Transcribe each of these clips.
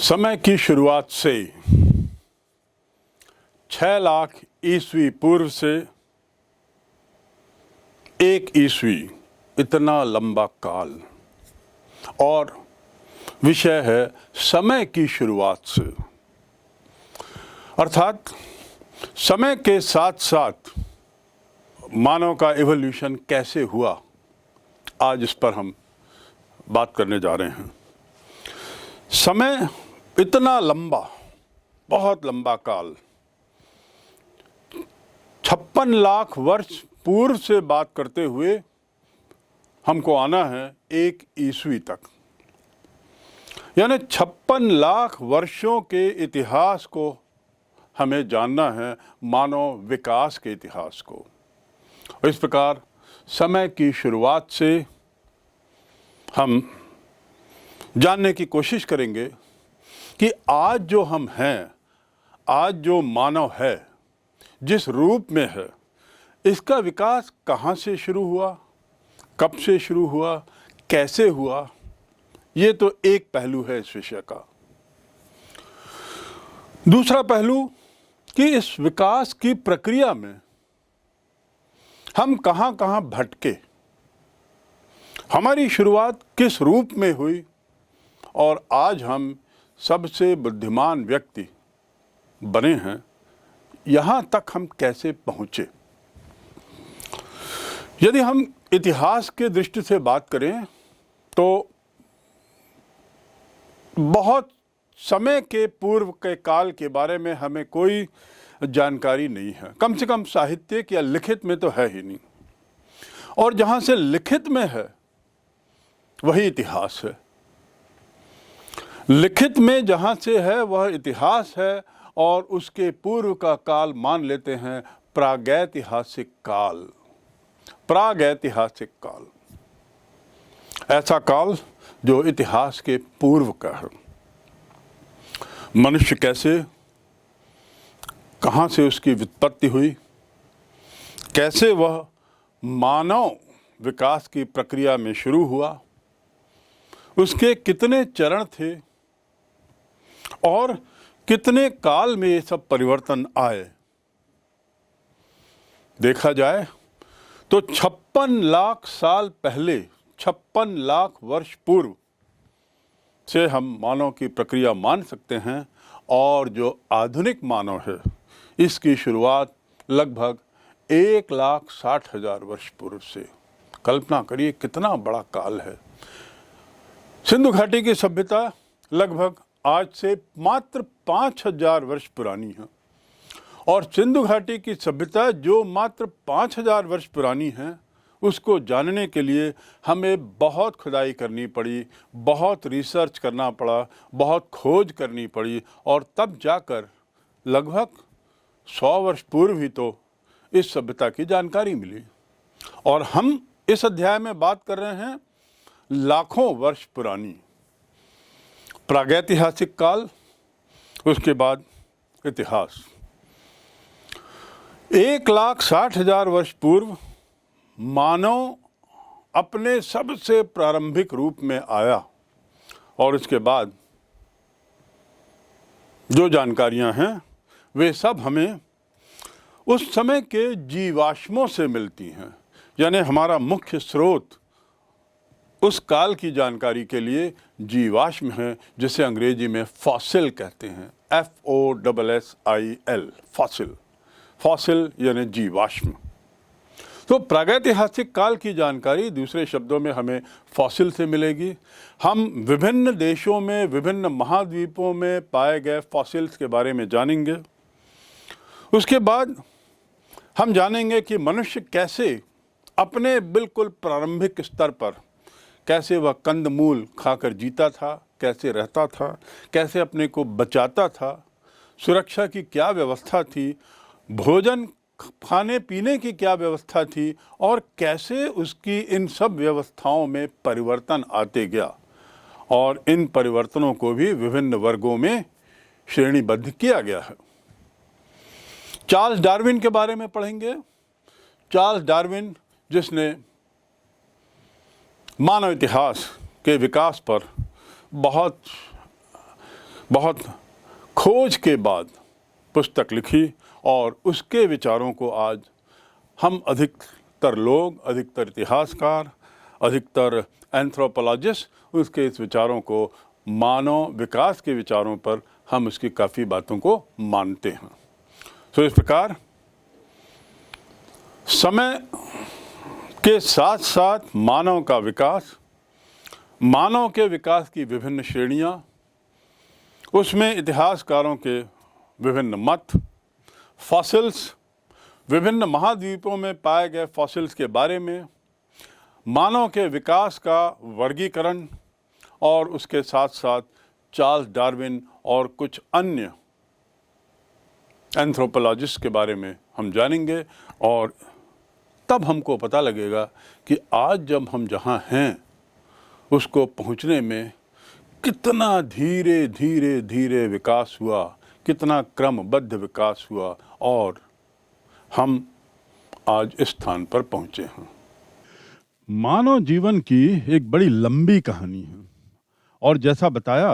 समय की शुरुआत से 6 लाख ईस्वी पूर्व से 1 ईस्वी, इतना लंबा काल। और विषय है समय की शुरुआत से, अर्थात समय के साथ साथ मानव का इवोल्यूशन कैसे हुआ, आज इस पर हम बात करने जा रहे हैं। समय इतना लंबा, बहुत लंबा काल, 56 लाख वर्ष पूर्व से बात करते हुए हमको आना है 1 ईस्वी तक, यानी 56 लाख वर्षों के इतिहास को हमें जानना है, मानव विकास के इतिहास को। इस प्रकार समय की शुरुआत से हम जानने की कोशिश करेंगे कि आज जो हम हैं, आज जो मानव है, जिस रूप में है, इसका विकास कहाँ से शुरू हुआ, कब से शुरू हुआ, कैसे हुआ। ये तो एक पहलू है इस विषय का। दूसरा पहलू कि इस विकास की प्रक्रिया में हम कहाँ कहाँ भटके, हमारी शुरुआत किस रूप में हुई और आज हम सबसे बुद्धिमान व्यक्ति बने हैं, यहाँ तक हम कैसे पहुँचे। यदि हम इतिहास के दृष्टि से बात करें तो बहुत समय के पूर्व के काल के बारे में हमें कोई जानकारी नहीं है, कम से कम साहित्यिक या लिखित में तो है ही नहीं। और जहाँ से लिखित में है वही इतिहास है। लिखित में जहाँ से है वह इतिहास है, और उसके पूर्व का काल मान लेते हैं प्रागैतिहासिक काल। प्रागैतिहासिक काल, ऐसा काल जो इतिहास के पूर्व का है। मनुष्य कैसे, कहाँ से उसकी व्युत्पत्ति हुई, कैसे वह मानव विकास की प्रक्रिया में शुरू हुआ, उसके कितने चरण थे और कितने काल में ये सब परिवर्तन आए। देखा जाए तो 56 लाख साल पहले, 56 लाख वर्ष पूर्व से हम मानव की प्रक्रिया मान सकते हैं। और जो आधुनिक मानव है, इसकी शुरुआत लगभग 1,60,000 वर्ष पूर्व से। कल्पना करिए कितना बड़ा काल है। सिंधु घाटी की सभ्यता लगभग आज से मात्र 5,000 वर्ष पुरानी है, और सिंधु घाटी की सभ्यता जो मात्र 5,000 वर्ष पुरानी है, उसको जानने के लिए हमें बहुत खुदाई करनी पड़ी, बहुत रिसर्च करना पड़ा, बहुत खोज करनी पड़ी, और तब जाकर लगभग 100 वर्ष पूर्व ही तो इस सभ्यता की जानकारी मिली। और हम इस अध्याय में बात कर रहे हैं लाखों वर्ष पुरानी प्रागैतिहासिक काल, उसके बाद इतिहास। 1,60,000 वर्ष पूर्व मानव अपने सबसे प्रारंभिक रूप में आया, और उसके बाद जो जानकारियां हैं वे सब हमें उस समय के जीवाश्मों से मिलती हैं। यानी हमारा मुख्य स्रोत उस काल की जानकारी के लिए जीवाश्म है, जिसे अंग्रेजी में फॉसिल कहते हैं। FOSSIL, fossil. फॉसिल यानी जीवाश्म। तो प्रागैतिहासिक काल की जानकारी दूसरे शब्दों में हमें फॉसिल से मिलेगी। हम विभिन्न देशों में, विभिन्न महाद्वीपों में पाए गए फॉसिल्स के बारे में जानेंगे। उसके बाद हम जानेंगे कि मनुष्य कैसे अपने बिल्कुल प्रारंभिक स्तर पर, कैसे वह कंदमूल खाकर जीता था, कैसे रहता था, कैसे अपने को बचाता था, सुरक्षा की क्या व्यवस्था थी, भोजन खाने पीने की क्या व्यवस्था थी, और कैसे उसकी इन सब व्यवस्थाओं में परिवर्तन आते गया। और इन परिवर्तनों को भी विभिन्न वर्गों में श्रेणीबद्ध किया गया है। चार्ल्स डार्विन के बारे में पढ़ेंगे। चार्ल्स डार्विन, जिसने मानव इतिहास के विकास पर बहुत बहुत खोज के बाद पुस्तक लिखी और उसके विचारों को आज हम अधिकतर लोग, अधिकतर इतिहासकार, अधिकतर एंथ्रोपोलॉजिस्ट उसके इस विचारों को मानव विकास के विचारों पर हम उसकी काफ़ी बातों को मानते हैं। तो इस प्रकार समय के साथ साथ मानव का विकास, मानव के विकास की विभिन्न श्रेणियाँ, उसमें इतिहासकारों के विभिन्न मत, फॉसिल्स, विभिन्न महाद्वीपों में पाए गए फॉसिल्स के बारे में, मानव के विकास का वर्गीकरण और उसके साथ साथ चार्ल्स डार्विन और कुछ अन्य एंथ्रोपोलॉजिस्ट के बारे में हम जानेंगे। और तब हमको पता लगेगा कि आज जब हम जहाँ हैं उसको पहुँचने में कितना धीरे धीरे धीरे विकास हुआ, कितना क्रमबद्ध विकास हुआ और हम आज इस स्थान पर पहुँचे हैं। मानव जीवन की एक बड़ी लंबी कहानी है और जैसा बताया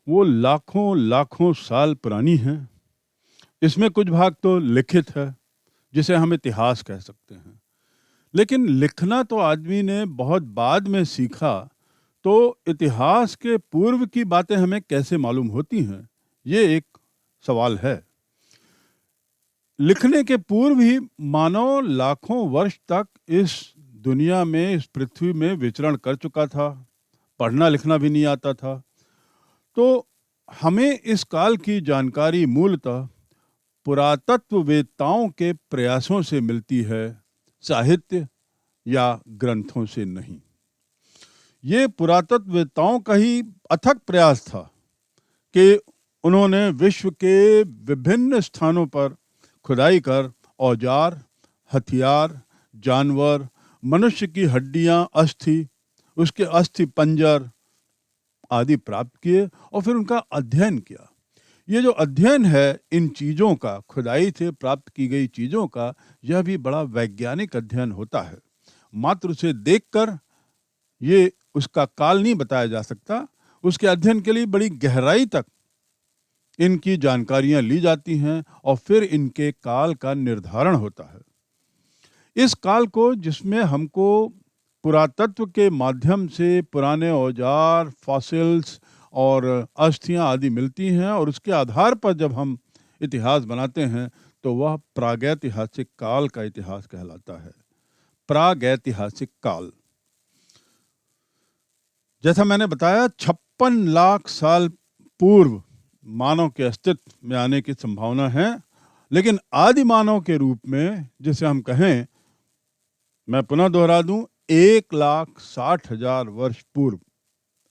वो लाखों लाखों साल पुरानी है। इसमें कुछ भाग तो लिखित है जिसे हम इतिहास कह सकते हैं, लेकिन लिखना तो आदमी ने बहुत बाद में सीखा, तो इतिहास के पूर्व की बातें हमें कैसे मालूम होती हैं, ये एक सवाल है। लिखने के पूर्व ही मानव लाखों वर्ष तक इस दुनिया में, इस पृथ्वी में विचरण कर चुका था, पढ़ना लिखना भी नहीं आता था। तो हमें इस काल की जानकारी मूलतः पुरातत्ववेत्ताओं के प्रयासों से मिलती है, साहित्य या ग्रंथों से नहीं। ये पुरातत्ववेत्ताओं का ही अथक प्रयास था कि उन्होंने विश्व के विभिन्न स्थानों पर खुदाई कर औजार, हथियार, जानवर, मनुष्य की हड्डियां, अस्थि, उसके अस्थि पंजर आदि प्राप्त किए और फिर उनका अध्ययन किया। ये जो अध्ययन है इन चीज़ों का, खुदाई से प्राप्त की गई चीज़ों का, यह भी बड़ा वैज्ञानिक अध्ययन होता है। मात्र उसे देखकर ये उसका काल नहीं बताया जा सकता। उसके अध्ययन के लिए बड़ी गहराई तक इनकी जानकारियां ली जाती हैं और फिर इनके काल का निर्धारण होता है। इस काल को, जिसमें हमको पुरातत्व के माध्यम से पुराने औजार, फॉसिल्स और अस्थियां आदि मिलती हैं और उसके आधार पर जब हम इतिहास बनाते हैं तो वह प्रागैतिहासिक काल का इतिहास कहलाता है। प्रागैतिहासिक काल, जैसा मैंने बताया, 56 लाख साल पूर्व मानव के अस्तित्व में आने की संभावना है, लेकिन आदि मानव के रूप में जिसे हम कहें, मैं पुनः दोहरा दूं, 1,60,000 वर्ष पूर्व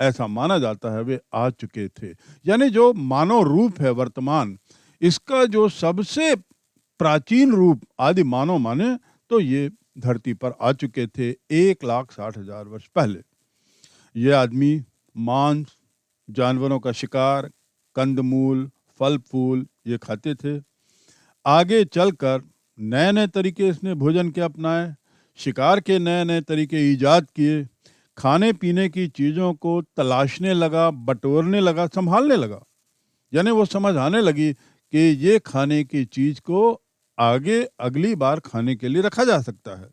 ऐसा माना जाता है वे आ चुके थे। यानी जो मानव रूप है वर्तमान, इसका जो सबसे प्राचीन रूप आदि मानव माने तो ये धरती पर आ चुके थे 1,60,000 वर्ष पहले। ये आदमी मांस, जानवरों का शिकार, कंदमूल, फल फूल ये खाते थे। आगे चलकर नए नए तरीके इसने भोजन के अपनाए, शिकार के नए नए तरीके ईजाद किए, खाने पीने की चीज़ों को तलाशने लगा, बटोरने लगा, संभालने लगा। यानी वो समझ आने लगी कि ये खाने की चीज़ को आगे अगली बार खाने के लिए रखा जा सकता है।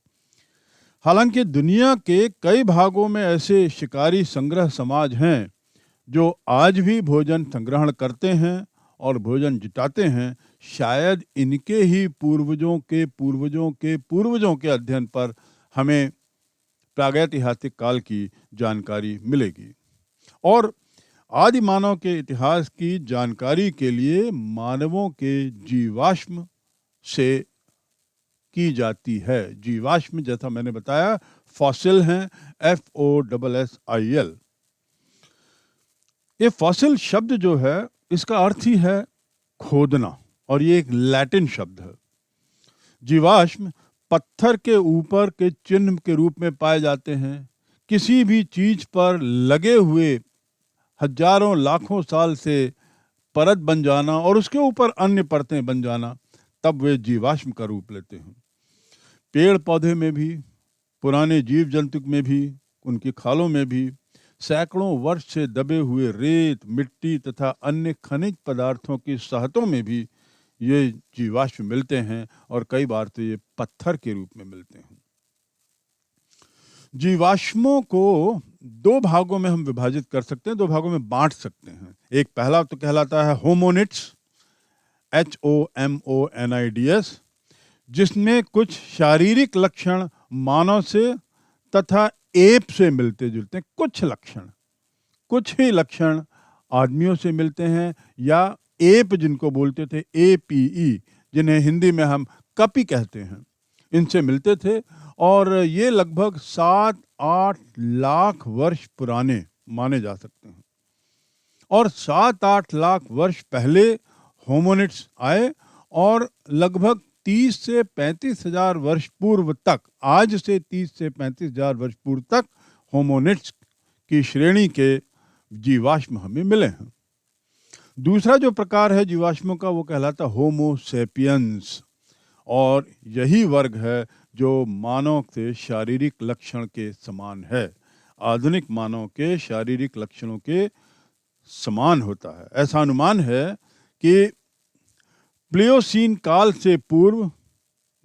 हालांकि दुनिया के कई भागों में ऐसे शिकारी संग्रह समाज हैं जो आज भी भोजन संग्रहण करते हैं और भोजन जुटाते हैं। शायद इनके ही पूर्वजों के पूर्वजों के पूर्वजों के अध्ययन पर हमें प्रागैतिहासिक काल की जानकारी मिलेगी। और आदि मानव के इतिहास की जानकारी के लिए मानवों के जीवाश्म से की जाती है। जीवाश्म, जैसा मैंने बताया, फॉसिल हैं, FOSSIL। ये फॉसिल शब्द जो है इसका अर्थ ही है खोदना और ये एक लैटिन शब्द है। जीवाश्म पत्थर के ऊपर के चिन्ह के रूप में पाए जाते हैं। किसी भी चीज पर लगे हुए हजारों लाखों साल से परत बन जाना और उसके ऊपर अन्य परतें बन जाना, तब वे जीवाश्म का रूप लेते हैं। पेड़ पौधे में भी, पुराने जीव जंतु में भी, उनकी खालों में भी सैकड़ों वर्ष से दबे हुए रेत, मिट्टी तथा अन्य खनिज पदार्थों की सतहों में भी ये जीवाश्म मिलते हैं और कई बार तो ये पत्थर के रूप में मिलते हैं। जीवाश्मों को दो भागों में हम विभाजित कर सकते हैं, दो भागों में बांट सकते हैं। एक पहला तो कहलाता है होमोनिड्स, HOMONIDS, जिसमें कुछ शारीरिक लक्षण मानव से तथा एप से मिलते जुलते हैं। कुछ ही लक्षण आदमियों से मिलते हैं, या एप जिनको बोलते थे, APE, जिन्हें हिंदी में हम कपी कहते हैं, इनसे मिलते थे। और ये लगभग 7-8 लाख वर्ष पुराने माने जा सकते हैं। और 7-8 लाख वर्ष पहले होमोनिड्स आए और लगभग 30 से 35 हजार वर्ष पूर्व तक, आज से 30 से 35 हजार वर्ष पूर्व तक होमोनिड्स की श्रेणी के जीवाश्म हमें मिले हैं। दूसरा जो प्रकार है जीवाश्मों का वो कहलाता होमो सेपियंस, और यही वर्ग है जो मानव के शारीरिक लक्षण के समान है, आधुनिक मानव के शारीरिक लक्षणों के समान होता है। ऐसा अनुमान है कि प्लियोसीन काल से पूर्व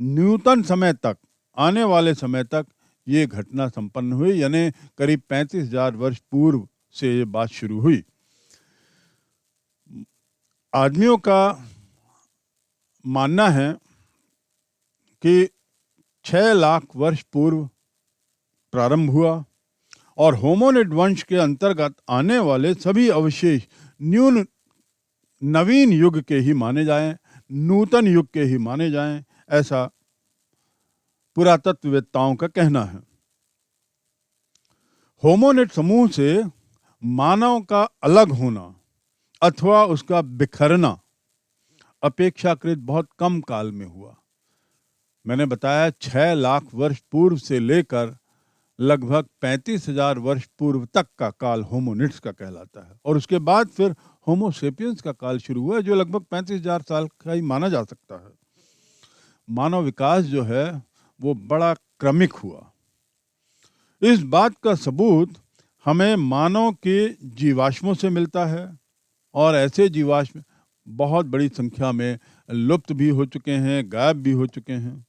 न्यूटन समय तक, आने वाले समय तक ये घटना संपन्न हुई, यानी करीब 35,000 वर्ष पूर्व से ये बात शुरू हुई। आदमियों का मानना है कि 6 लाख वर्ष पूर्व प्रारंभ हुआ और होमोनिड वंश के अंतर्गत आने वाले सभी अवशेष नवीन युग के ही माने जाएं, नूतन युग के ही माने जाएं, ऐसा पुरातत्ववेत्ताओं का कहना है। होमोनिड समूह से मानव का अलग होना अथवा उसका बिखरना अपेक्षाकृत बहुत कम काल में हुआ। मैंने बताया 6 लाख वर्ष पूर्व से लेकर लगभग 35,000 वर्ष पूर्व तक का काल होमोनिड्स का कहलाता है, और उसके बाद फिर होमो सेपियंस का काल शुरू हुआ जो लगभग 35,000 साल का ही माना जा सकता है। मानव विकास जो है वो बड़ा क्रमिक हुआ। इस बात का सबूत हमें मानव के जीवाश्मों से मिलता है, और ऐसे जीवाश्म बहुत बड़ी संख्या में लुप्त भी हो चुके हैं, गायब भी हो चुके हैं।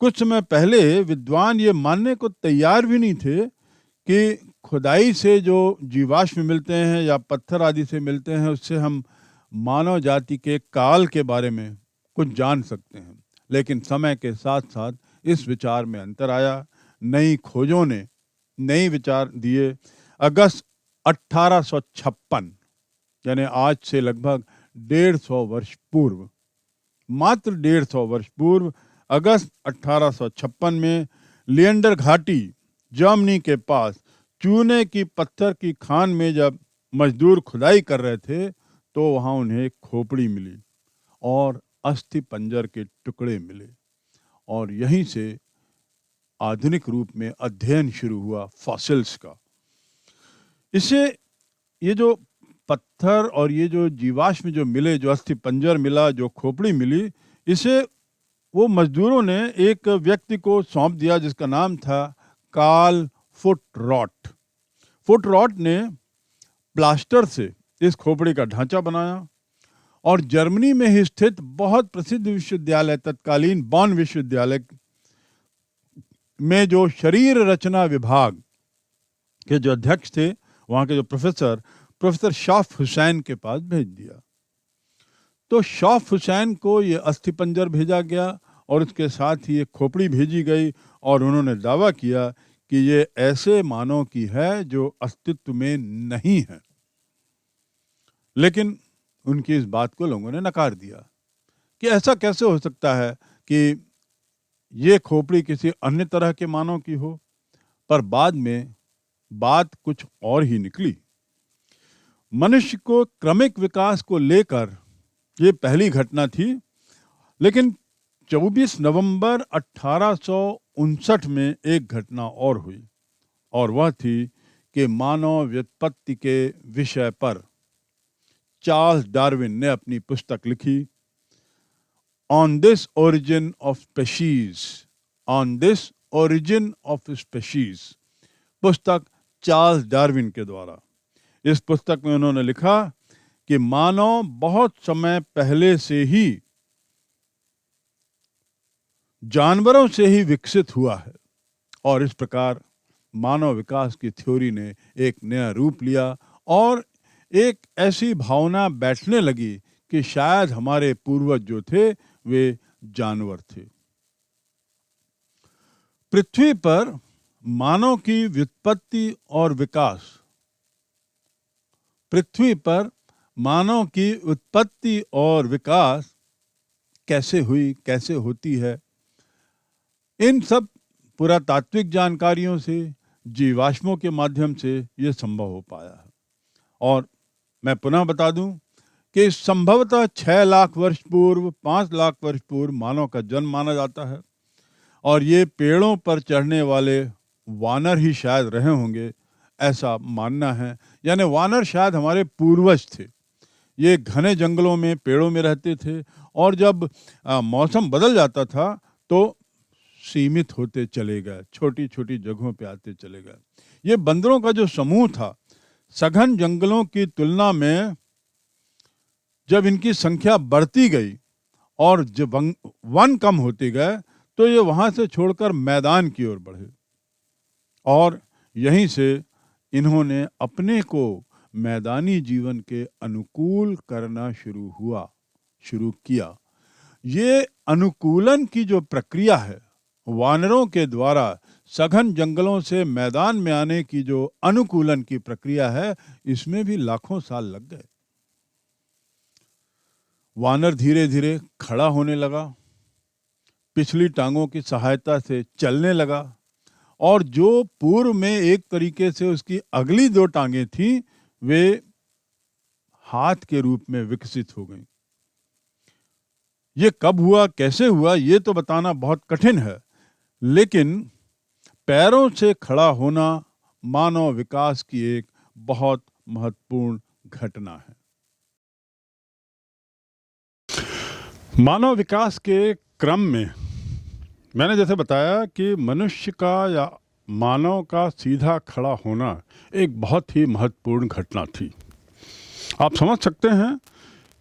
कुछ समय पहले विद्वान ये मानने को तैयार भी नहीं थे कि खुदाई से जो जीवाश्म मिलते हैं या पत्थर आदि से मिलते हैं उससे हम मानव जाति के काल के बारे में कुछ जान सकते हैं। लेकिन समय के साथ साथ इस विचार में अंतर आया, नई खोजों ने नए विचार दिए। अगस्त 1856, यानी आज से लगभग 150 वर्ष पूर्व, मात्र 150 वर्ष पूर्व, अगस्त 1856 में लिएंडर घाटी जर्मनी के पास चूने की पत्थर की खान में जब मजदूर खुदाई कर रहे थे तो वहाँ उन्हें खोपड़ी मिली और अस्थि पंजर के टुकड़े मिले, और यहीं से आधुनिक रूप में अध्ययन शुरू हुआ फॉसिल्स का। इसे ये जो पत्थर और ये जो जीवाश्म जो मिले, जो अस्थि पंजर मिला, जो खोपड़ी मिली, इसे वो मजदूरों ने एक व्यक्ति को सौंप दिया जिसका नाम था कार्ल फुटरॉट। फुटरॉट ने प्लास्टर से इस खोपड़ी का ढांचा बनाया और जर्मनी में ही स्थित बहुत प्रसिद्ध विश्वविद्यालय, तत्कालीन बॉन विश्वविद्यालय में जो शरीर रचना विभाग के जो अध्यक्ष थे, वहाँ के जो प्रोफेसर शॉफ हुसैन के पास भेज दिया। तो शॉफ हुसैन को ये अस्थिपंजर भेजा गया और उसके साथ ही ये खोपड़ी भेजी गई, और उन्होंने दावा किया कि ये ऐसे मानव की है जो अस्तित्व में नहीं है। लेकिन उनकी इस बात को लोगों ने नकार दिया कि ऐसा कैसे हो सकता है कि ये खोपड़ी किसी अन्य तरह के मानव की हो। पर बाद में बात कुछ और ही निकली। मनुष्य को क्रमिक विकास को लेकर ये पहली घटना थी, लेकिन 24 नवंबर 1859 में एक घटना और हुई, और वह थी कि मानव व्युत्पत्ति के विषय पर चार्ल्स डार्विन ने अपनी पुस्तक लिखी, on this origin of species, on this origin of species. पुस्तक चार्ल्स डार्विन के द्वारा। इस पुस्तक में उन्होंने लिखा कि मानव बहुत समय पहले से ही जानवरों से ही विकसित हुआ है और इस प्रकार मानव विकास की थ्योरी ने एक नया रूप लिया और एक ऐसी भावना बैठने लगी कि शायद हमारे पूर्वज जो थे वे जानवर थे। पृथ्वी पर मानव की व्युत्पत्ति और विकास, पृथ्वी पर मानव की उत्पत्ति और विकास कैसे हुई, कैसे होती है, इन सब पुरातात्विक जानकारियों से, जीवाश्मों के माध्यम से यह संभव हो पाया है। और मैं पुनः बता दूं कि संभवतः 6 लाख वर्ष पूर्व, 5 लाख वर्ष पूर्व मानव का जन्म माना जाता है और ये पेड़ों पर चढ़ने वाले वानर ही शायद रहे होंगे, ऐसा मानना है। यानी वानर शायद हमारे पूर्वज थे। ये घने जंगलों में, पेड़ों में रहते थे और जब मौसम बदल जाता था तो सीमित होते चले गए, छोटी छोटी जगहों पे आते चले गए। ये बंदरों का जो समूह था, सघन जंगलों की तुलना में जब इनकी संख्या बढ़ती गई और जब वन कम होते गए तो ये वहां से छोड़कर मैदान की ओर बढ़े और यहीं से इन्होंने अपने को मैदानी जीवन के अनुकूल करना शुरू किया। ये अनुकूलन की जो प्रक्रिया है, वानरों के द्वारा सघन जंगलों से मैदान में आने की जो अनुकूलन की प्रक्रिया है, इसमें भी लाखों साल लग गए। वानर धीरे धीरे खड़ा होने लगा, पिछली टांगों की सहायता से चलने लगा और जो पूर्व में एक तरीके से उसकी अगली 2 टांगें थी वे हाथ के रूप में विकसित हो गईं। ये कब हुआ, कैसे हुआ, ये तो बताना बहुत कठिन है, लेकिन पैरों से खड़ा होना मानव विकास की एक बहुत महत्वपूर्ण घटना है। मानव विकास के क्रम में मैंने जैसे बताया कि मनुष्य का या मानव का सीधा खड़ा होना एक बहुत ही महत्वपूर्ण घटना थी। आप समझ सकते हैं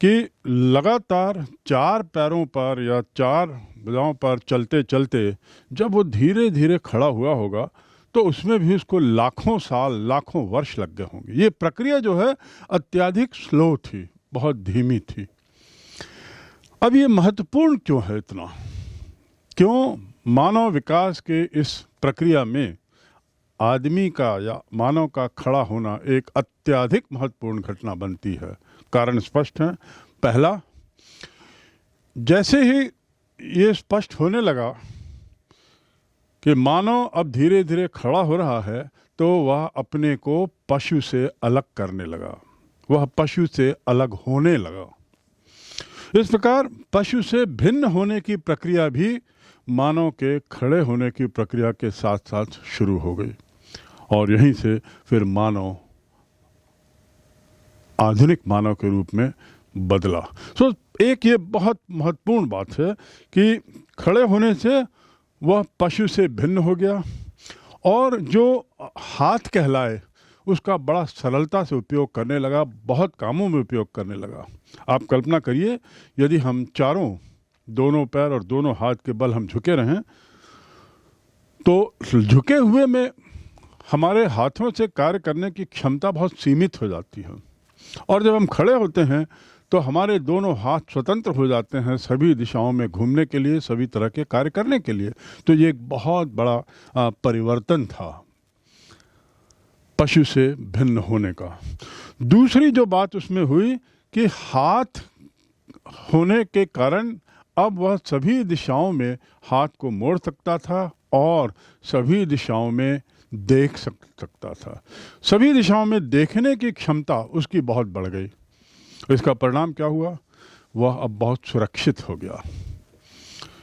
कि लगातार 4 पैरों पर या 4 भुजाओं पर चलते चलते जब वो धीरे धीरे खड़ा हुआ होगा तो उसमें भी उसको लाखों साल, लाखों वर्ष लग गए होंगे। ये प्रक्रिया जो है अत्यधिक स्लो थी, बहुत धीमी थी। अब ये महत्वपूर्ण क्यों है इतना? क्यों मानव विकास के इस प्रक्रिया में आदमी का या मानव का खड़ा होना एक अत्यधिक महत्वपूर्ण घटना बनती है? कारण स्पष्ट है। पहला, जैसे ही ये स्पष्ट होने लगा कि मानव अब धीरे धीरे खड़ा हो रहा है तो वह अपने को पशु से अलग करने लगा, वह पशु से अलग होने लगा। इस प्रकार पशु से भिन्न होने की प्रक्रिया भी मानव के खड़े होने की प्रक्रिया के साथ साथ शुरू हो गई और यहीं से फिर मानव आधुनिक मानव के रूप में बदला। एक ये बहुत महत्वपूर्ण बात है कि खड़े होने से वह पशु से भिन्न हो गया और जो हाथ कहलाए उसका बड़ा सरलता से उपयोग करने लगा, बहुत कामों में उपयोग करने लगा। आप कल्पना करिए, यदि हम चारों, दोनों पैर और दोनों हाथ के बल हम झुके रहें तो झुके हुए में हमारे हाथों से कार्य करने की क्षमता बहुत सीमित हो जाती है और जब हम खड़े होते हैं तो हमारे दोनों हाथ स्वतंत्र हो जाते हैं सभी दिशाओं में घूमने के लिए, सभी तरह के कार्य करने के लिए। तो ये एक बहुत बड़ा परिवर्तन था पशु से भिन्न होने का। दूसरी जो बात उसमें हुई कि हाथ होने के कारण अब वह सभी दिशाओं में हाथ को मोड़ सकता था और सभी दिशाओं में देख सकता था। सभी दिशाओं में देखने की क्षमता उसकी बहुत बढ़ गई। इसका परिणाम क्या हुआ? वह अब बहुत सुरक्षित हो गया,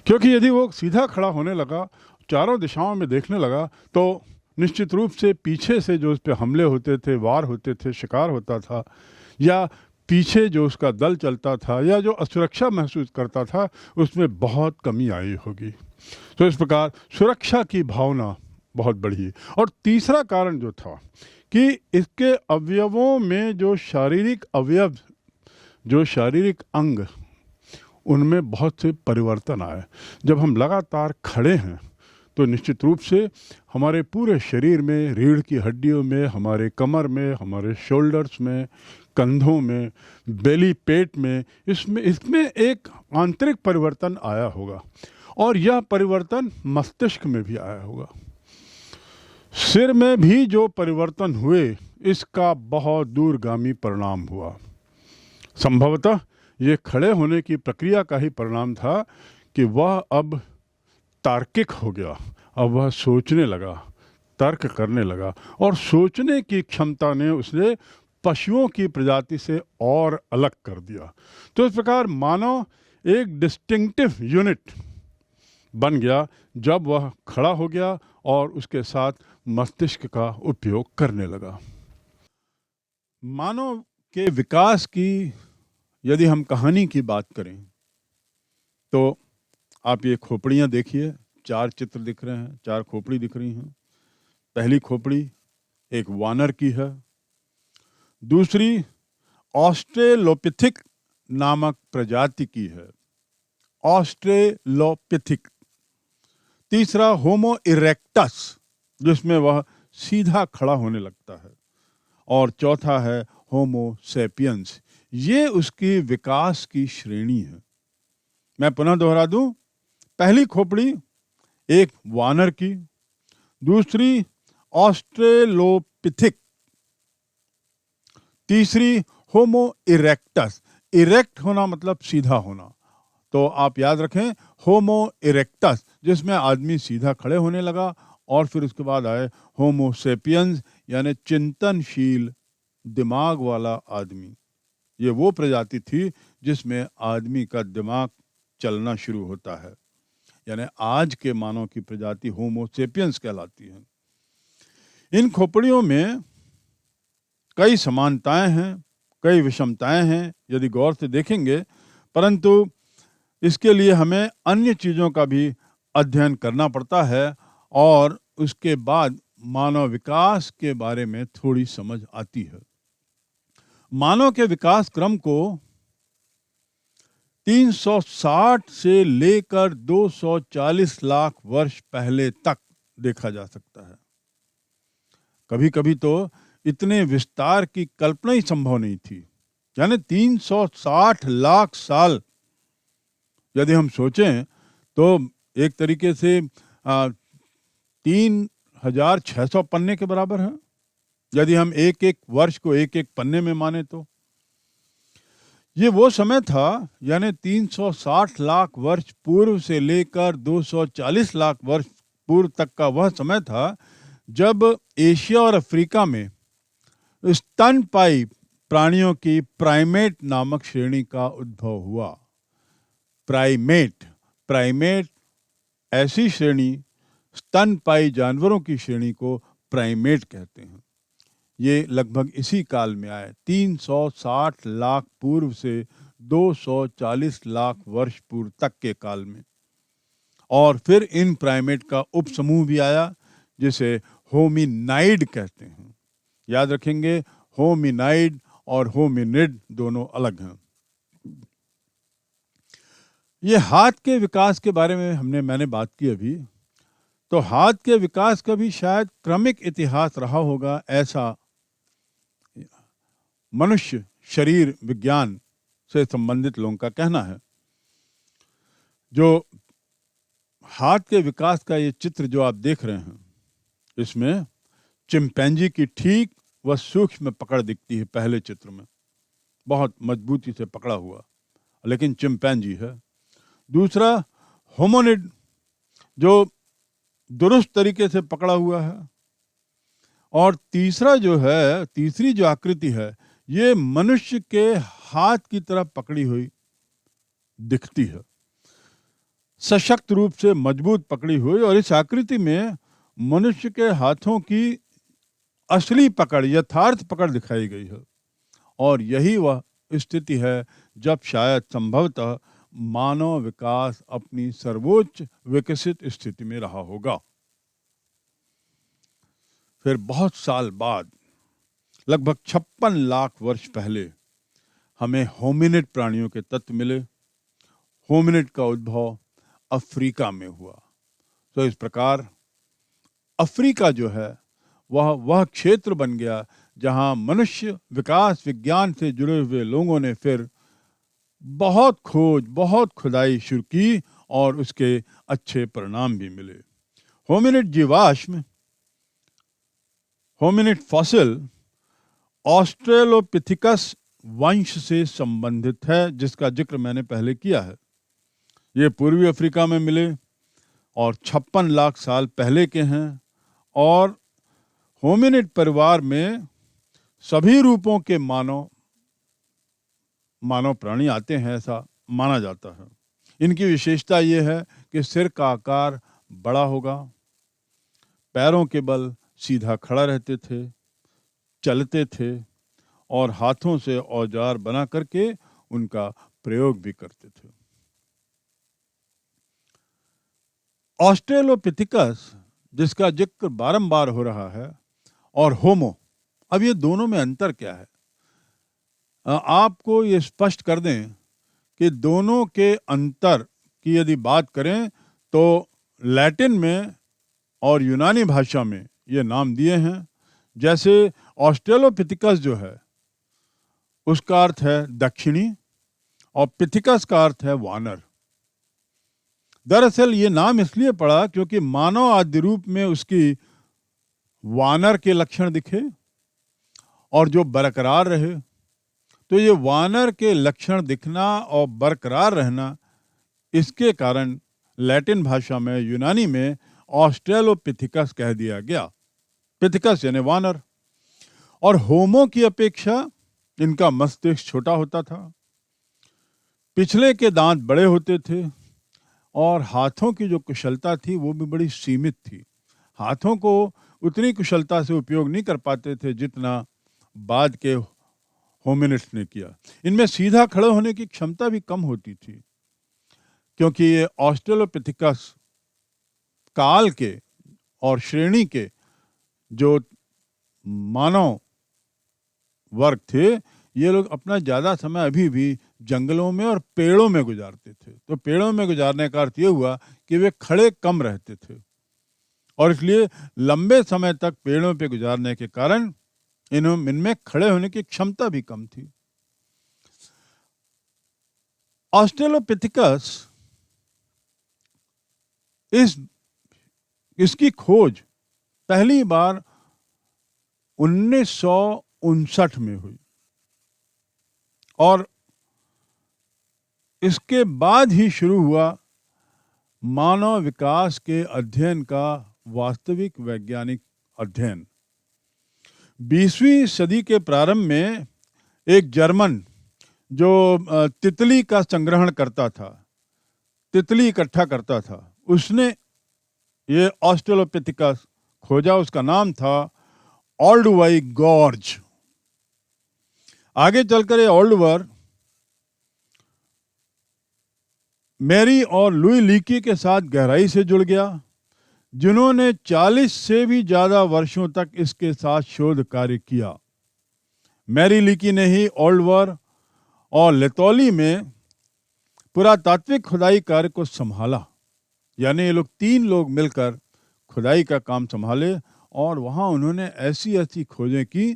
क्योंकि यदि वो सीधा खड़ा होने लगा, चारों दिशाओं में देखने लगा, तो निश्चित रूप से पीछे से जो उस पर हमले होते थे, वार होते थे, शिकार होता था, या पीछे जो उसका दल चलता था या जो असुरक्षा महसूस करता था, उसमें बहुत कमी आई होगी। तो इस प्रकार सुरक्षा की भावना बहुत बढ़ी है। और तीसरा कारण जो था कि इसके अवयवों में जो शारीरिक अवयव, जो शारीरिक अंग, उनमें बहुत से परिवर्तन आए। जब हम लगातार खड़े हैं तो निश्चित रूप से हमारे पूरे शरीर में, रीढ़ की हड्डियों में, हमारे कमर में, हमारे शोल्डर्स में, कंधों में, बेली, पेट में, इसमें एक आंतरिक परिवर्तन आया होगा। और यह परिवर्तन मस्तिष्क में भी आया होगा। सिर में भी जो परिवर्तन हुए, इसका बहुत दूरगामी परिणाम हुआ। संभवतः ये खड़े होने की प्रक्रिया का ही परिणाम था कि वह अब तार्किक हो गया। अब वह सोचने लगा, तर्क करने लगा, और सोचने की क्षमता ने उसे पशुओं की प्रजाति से और अलग कर दिया। तो इस प्रकार मानव एक डिस्टिंक्टिव यूनिट बन गया जब वह खड़ा हो गया और उसके साथ मस्तिष्क का उपयोग करने लगा। मानव के विकास की यदि हम कहानी की बात करें तो आप ये खोपड़ियाँ देखिए, 4 चित्र दिख रहे हैं, 4 खोपड़ी दिख रही हैं। पहली खोपड़ी एक वानर की है, दूसरी ऑस्ट्रेलोपिथिक नामक प्रजाति की है, ऑस्ट्रेलोपिथिक। तीसरा होमो इरेक्टस, जिसमें वह सीधा खड़ा होने लगता है, और चौथा है होमो सेपियंस। ये उसकी विकास की श्रेणी है। मैं पुनः दोहरा दूं, पहली खोपड़ी एक वानर की, दूसरी ऑस्ट्रेलोपिथिक, तीसरी होमो इरेक्टस। इरेक्ट होना मतलब सीधा होना, तो आप याद रखें होमो इरेक्टस, जिसमें आदमी सीधा खड़े होने लगा। और फिर उसके बाद आए होमो सेपियंस, यानी चिंतनशील दिमाग वाला आदमी। ये वो प्रजाति थी जिसमें आदमी का दिमाग चलना शुरू होता है, यानी आज के मानव की प्रजाति होमो सेपियंस कहलाती है। इन खोपड़ियों में कई समानताएं हैं, कई विषमताएं हैं यदि गौर से देखेंगे, परंतु इसके लिए हमें अन्य चीज़ों का भी अध्ययन करना पड़ता है और उसके बाद मानव विकास के बारे में थोड़ी समझ आती है। मानव के विकास क्रम को 360 से लेकर 240 लाख वर्ष पहले तक देखा जा सकता है। कभी कभी तो इतने विस्तार की कल्पना ही संभव नहीं थी। यानी 360 लाख साल यदि हम सोचें तो एक तरीके से 3600 पन्ने के बराबर है, यदि हम एक एक वर्ष को एक एक पन्ने में माने तो। ये वो समय था, यानी 360 लाख वर्ष पूर्व से लेकर 240 लाख वर्ष पूर्व तक का वह समय था जब एशिया और अफ्रीका में स्तनपायी प्राणियों की प्राइमेट नामक श्रेणी का उद्भव हुआ। प्राइमेट ऐसी श्रेणी, स्तनपायी जानवरों की श्रेणी को प्राइमेट कहते हैं। ये लगभग इसी काल में आए, 360 लाख पूर्व से 240 लाख वर्ष पूर्व तक के काल में। और फिर इन प्राइमेट का उपसमूह भी आया जिसे होमिनाइड कहते हैं। याद रखेंगे, होमिनाइड और होमिनिड दोनों अलग हैं। ये हाथ के विकास के बारे में मैंने बात की अभी, तो हाथ के विकास का भी शायद क्रमिक इतिहास रहा होगा, ऐसा मनुष्य शरीर विज्ञान से संबंधित लोगों का कहना है। जो हाथ के विकास का ये चित्र जो आप देख रहे हैं, इसमें चिंपैंजी की ठीक व सूक्ष्म पकड़ दिखती है। पहले चित्र में बहुत मजबूती से पकड़ा हुआ, लेकिन चिंपैंजी है। दूसरा होमोनिड, जो दुरुस्त तरीके से पकड़ा हुआ है। और तीसरा जो है, तीसरी जो आकृति है, ये मनुष्य के हाथ की तरफ पकड़ी हुई दिखती है, सशक्त रूप से मजबूत पकड़ी हुई। और इस आकृति में मनुष्य के हाथों की असली पकड़, यथार्थ पकड़ दिखाई गई है। और यही वह स्थिति है जब शायद संभवतः मानव विकास अपनी सर्वोच्च विकसित स्थिति में रहा होगा। फिर बहुत साल बाद, लगभग 56 लाख वर्ष पहले, हमें होमिनिड प्राणियों के तत्व मिले। होमिनिड का उद्भव अफ्रीका में हुआ। तो इस प्रकार अफ्रीका जो है वह क्षेत्र बन गया जहां मनुष्य विकास विज्ञान से जुड़े हुए लोगों ने फिर बहुत खोज, बहुत खुदाई शुरू की और उसके अच्छे परिणाम भी मिले। होमिनिड जीवाश्म, होमिनिड फॉसिल ऑस्ट्रेलोपिथिकस वंश से संबंधित है, जिसका जिक्र मैंने पहले किया है। ये पूर्वी अफ्रीका में मिले और 56 लाख साल पहले के हैं और होमिनिड परिवार में सभी रूपों के मानव प्राणी आते हैं, ऐसा माना जाता है। इनकी विशेषता ये है कि सिर का आकार बड़ा होगा, पैरों के बल सीधा खड़ा रहते थे, चलते थे और हाथों से औजार बना करके उनका प्रयोग भी करते थे। ऑस्ट्रेलोपिथिकस, जिसका जिक्र बारंबार हो रहा है, और होमो, अब ये दोनों में अंतर क्या है? आपको ये स्पष्ट कर दें कि दोनों के अंतर की यदि बात करें तो लैटिन में और यूनानी भाषा में ये नाम दिए हैं। जैसे ऑस्ट्रेलोपिथिकस जो है उसका अर्थ है दक्षिणी और पिथिकस का अर्थ है वानर। दरअसल ये नाम इसलिए पड़ा क्योंकि मानव आदि रूप में उसकी वानर के लक्षण दिखे और जो बरकरार रहे। तो ये वानर के लक्षण दिखना और बरकरार रहना, इसके कारण लैटिन भाषा में, यूनानी में ऑस्ट्रेलोपिथिकस कह दिया गया। पिथिकस यानी वानर। और होमो की अपेक्षा इनका मस्तिष्क छोटा होता था, पिछले के दांत बड़े होते थे और हाथों की जो कुशलता थी वो भी बड़ी सीमित थी। हाथों को उतनी कुशलता से उपयोग नहीं कर पाते थे जितना बाद के होमिनिड्स ने किया। इनमें सीधा खड़े होने की क्षमता भी कम होती थी क्योंकि ये ऑस्ट्रेलोपिथिकस काल के और श्रेणी के जो मानव वर्ग थे, ये लोग अपना ज़्यादा समय अभी भी जंगलों में और पेड़ों में गुजारते थे। तो पेड़ों में गुजारने का अर्थ ये हुआ कि वे खड़े कम रहते थे और इसलिए लंबे समय तक पेड़ों पे गुजारने के कारण इनमें खड़े होने की क्षमता भी कम थी। ऑस्ट्रेलोपिथिकस इसकी खोज पहली बार 1959 में हुई और इसके बाद ही शुरू हुआ मानव विकास के अध्ययन का वास्तविक वैज्ञानिक अध्ययन। 20वीं सदी के प्रारंभ में एक जर्मन जो तितली का संग्रहण करता था, तितली इकट्ठा करता था, उसने ये ऑस्ट्रेलोपिथिकस खोजा। उसका नाम था ओल्डवाई गॉर्ज। आगे चलकर ये ओल्डवर मैरी और लुई लीकी के साथ गहराई से जुड़ गया, जिन्होंने 40 से भी ज़्यादा वर्षों तक इसके साथ शोध कार्य किया। मैरी लीकी ने ही ओल्डवर और लेतौली में पुरातात्विक खुदाई कार्य को संभाला। यानी ये लोग 3 लोग मिलकर खुदाई का काम संभाले और वहाँ उन्होंने ऐसी ऐसी खोजें की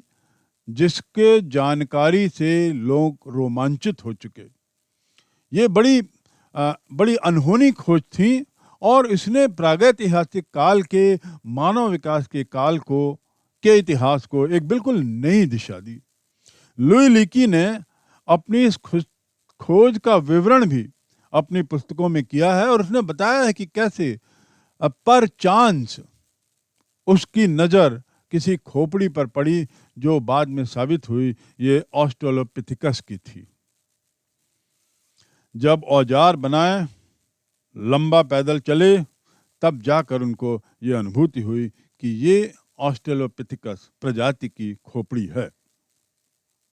जिसके जानकारी से लोग रोमांचित हो चुके। ये बड़ी अनहोनी खोज थी और इसने प्रागैतिहासिक काल के मानव विकास के काल के इतिहास को एक बिल्कुल नई दिशा दी। लुई लीकी ने अपनी इस खोज का विवरण भी अपनी पुस्तकों में किया है और उसने बताया है कि कैसे पर चांस उसकी नज़र किसी खोपड़ी पर पड़ी जो बाद में साबित हुई ये ऑस्ट्रेलोपिथिकस की थी। जब औजार बनाए, लंबा पैदल चले, तब जाकर उनको ये अनुभूति हुई कि ये ऑस्ट्रेलोपिथिकस प्रजाति की खोपड़ी है।